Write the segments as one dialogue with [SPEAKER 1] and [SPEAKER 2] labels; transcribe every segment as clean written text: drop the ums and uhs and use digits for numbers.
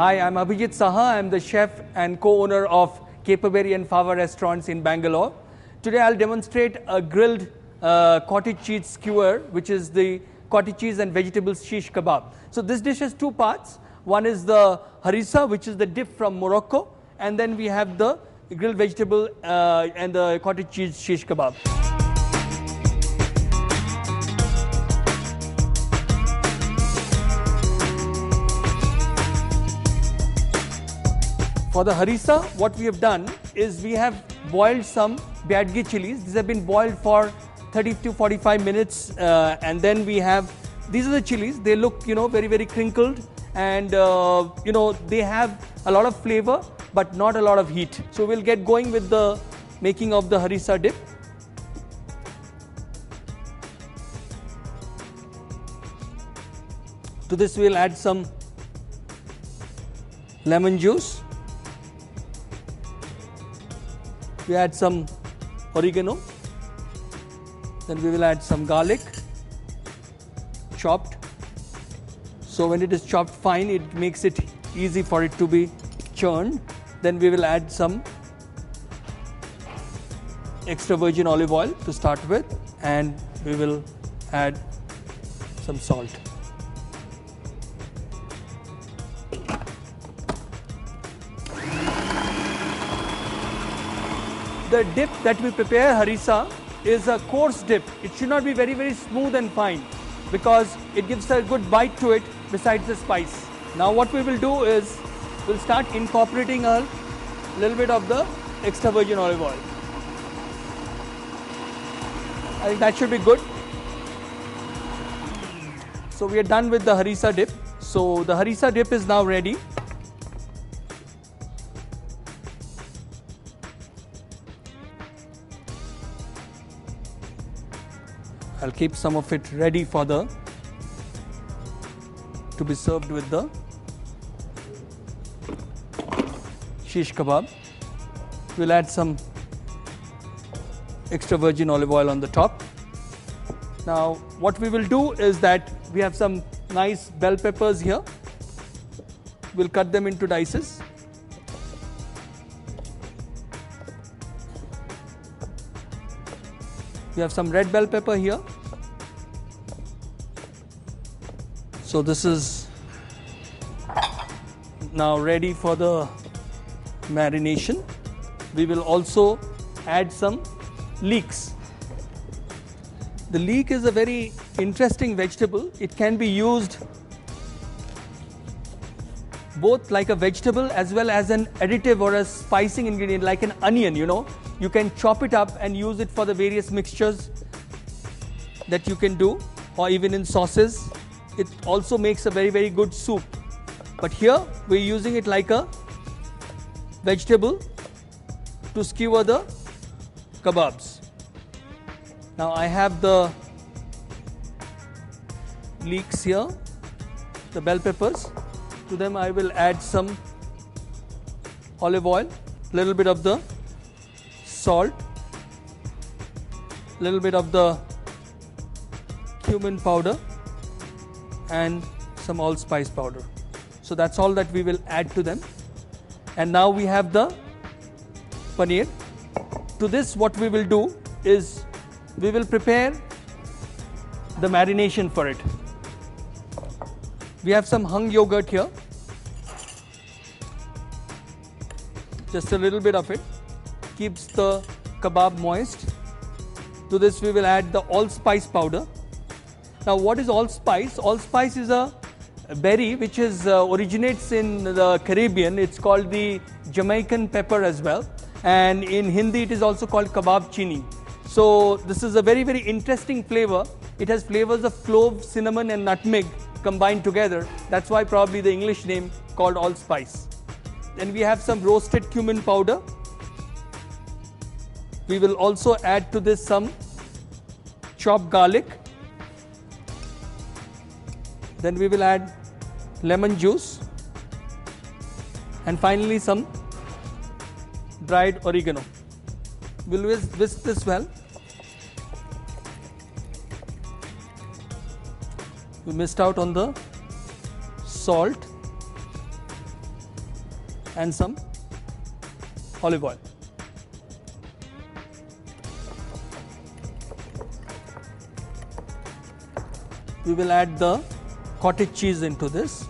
[SPEAKER 1] Hi, I'm Abhijit Saha. I'm the chef and co-owner of Caperberry and Fava restaurants in Bangalore. Today I'll demonstrate a grilled cottage cheese skewer, which is the cottage cheese and vegetables shish kebab. So this dish has two parts. One is the harissa, which is the dip from Morocco, and then we have the grilled vegetable and the cottage cheese shish kebab. For the harissa, what we have done is we have boiled some biadgi chilies. These have been boiled for 30 to 45 minutes, and then we have, these are the chilies. They look, very, very crinkled, and they have a lot of flavor, but not a lot of heat. So we'll get going with the making of the harissa dip. To this we'll add some lemon juice. We add some oregano, then we will add some garlic, chopped. So when it is chopped fine, it makes it easy for it to be churned. Then we will add some extra virgin olive oil to start with, and we will add some salt. The dip that we prepare, harissa, is a coarse dip. It should not be very, very smooth and fine because it gives a good bite to it besides the spice. Now what we will do is we'll start incorporating a little bit of the extra virgin olive oil. I think that should be good. So we are done with the harissa dip. So the harissa dip is now ready. I'll keep some of it ready for to be served with the shish kebab. We'll add some extra virgin olive oil on the top. Now what we will do is that we have some nice bell peppers here. We'll cut them into dices. We have some red bell pepper here. So this is now ready for the marination. We will also add some leeks. The leek is a very interesting vegetable. It can be used both like a vegetable as well as an additive or a spicing ingredient, like an onion, You can chop it up and use it for the various mixtures that you can do, or even in sauces. It also makes a very, very good soup. But here we're using it like a vegetable to skewer the kebabs. Now I have the leeks here, the bell peppers. To them I will add some olive oil, little bit of the salt, little bit of the cumin powder, and some allspice powder. So that's all that we will add to them. And now we have the paneer. To this, what we will do is we will prepare the marination for it. We have some hung yogurt here, just a little bit of it. Keeps the kebab moist. To this we will add the allspice powder. Now what is allspice? Allspice is a berry which originates in the Caribbean. It's called the Jamaican pepper as well, and in Hindi it is also called kebab chini. So this is a very, very interesting flavor. It has flavors of clove, cinnamon and nutmeg combined together. That's why probably the English name called allspice. Then we have some roasted cumin powder. We will also add to this some chopped garlic. Then we will add lemon juice. And finally some dried oregano. We'll whisk this well. We missed out on the salt. and some olive oil. We will add the cottage cheese into this.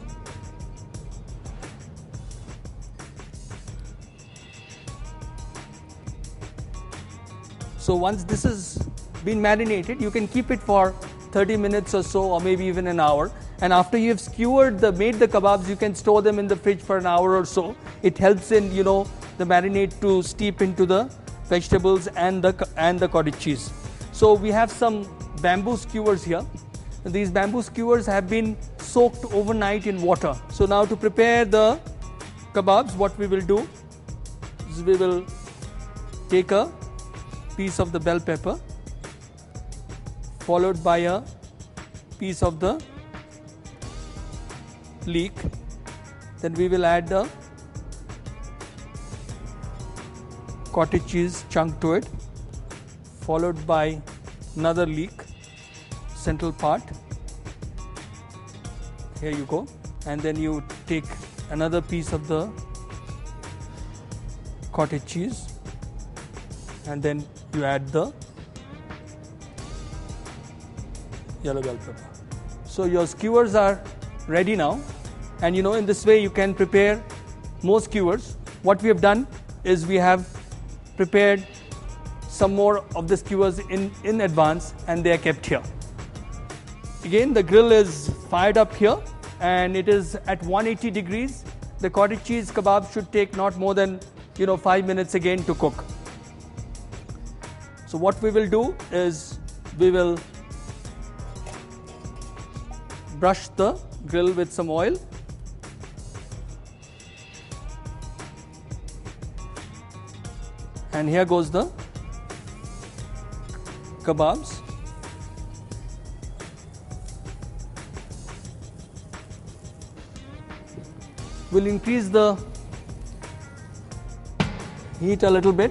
[SPEAKER 1] So once this has been marinated, you can keep it for 30 minutes or so, or maybe even an hour. And after you have made the kebabs, you can store them in the fridge for an hour or so. It helps in, the marinade to steep into the vegetables and the cottage cheese. So we have some bamboo skewers here. These bamboo skewers have been soaked overnight in water. So now to prepare the kebabs, what we will do is we will take a piece of the bell pepper, followed by a piece of the leek. Then we will add the cottage cheese chunk to it, followed by another leek, central part. Here you go. And then you take another piece of the cottage cheese, and then you add the yellow bell pepper. So your skewers are ready now, and in this way you can prepare more skewers. What we have done is we have prepared some more of the skewers in advance, and they are kept here. Again, the grill is fired up here, and it is at 180 degrees. The cottage cheese kebab should take not more than 5 minutes again to cook. So what we will do is we will brush the grill with some oil. And here goes the kebabs. We'll increase the heat a little bit.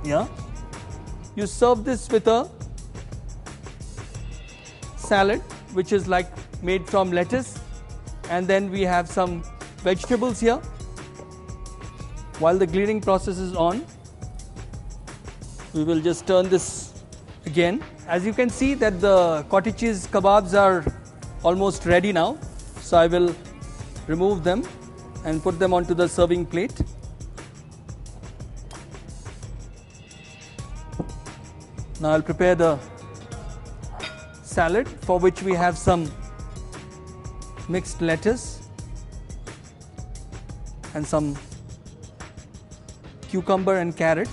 [SPEAKER 1] Yeah. You serve this with a salad, which is like made from lettuce, and then we have some vegetables here. While the grilling process is on, we will just turn this again. As you can see that the cottage cheese kebabs are almost ready now. So I will remove them and put them onto the serving plate. Now I'll prepare the salad, for which we have some mixed lettuce and some cucumber and carrot.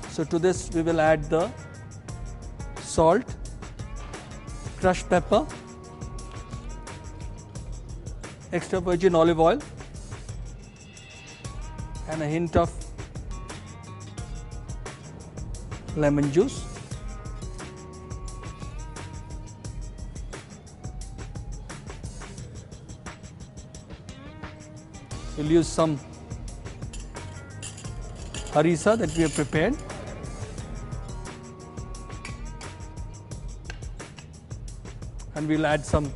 [SPEAKER 1] So to this we will add the salt, crushed pepper, extra virgin olive oil, and a hint of lemon juice. We'll use some harissa that we have prepared. And we'll add some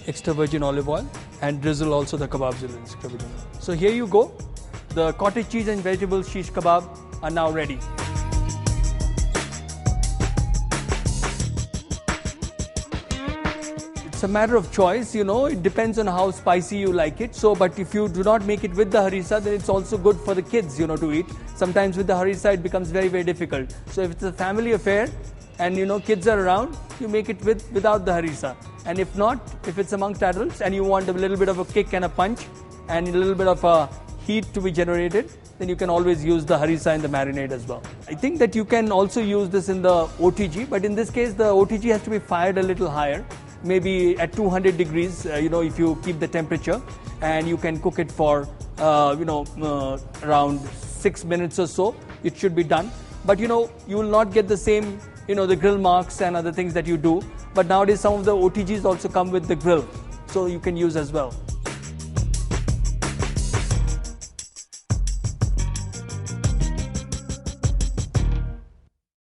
[SPEAKER 1] extra virgin olive oil and drizzle also the kebabs with extra virgin oil. So here you go. The cottage cheese and vegetable shish kebab are now ready. It's a matter of choice, it depends on how spicy you like it. So, but if you do not make it with the harissa, then it's also good for the kids, to eat. Sometimes with the harissa, it becomes very, very difficult. So if it's a family affair and, kids are around, you make it without the harissa. And if not, if it's amongst adults and you want a little bit of a kick and a punch and a little bit of a heat to be generated, then you can always use the harissa in the marinade as well. I think that you can also use this in the OTG, but in this case, the OTG has to be fired a little higher. Maybe at 200 degrees, if you keep the temperature, and you can cook it for, around 6 minutes or so, it should be done. But, you will not get the same, the grill marks and other things that you do. But nowadays, some of the OTGs also come with the grill, so you can use as well.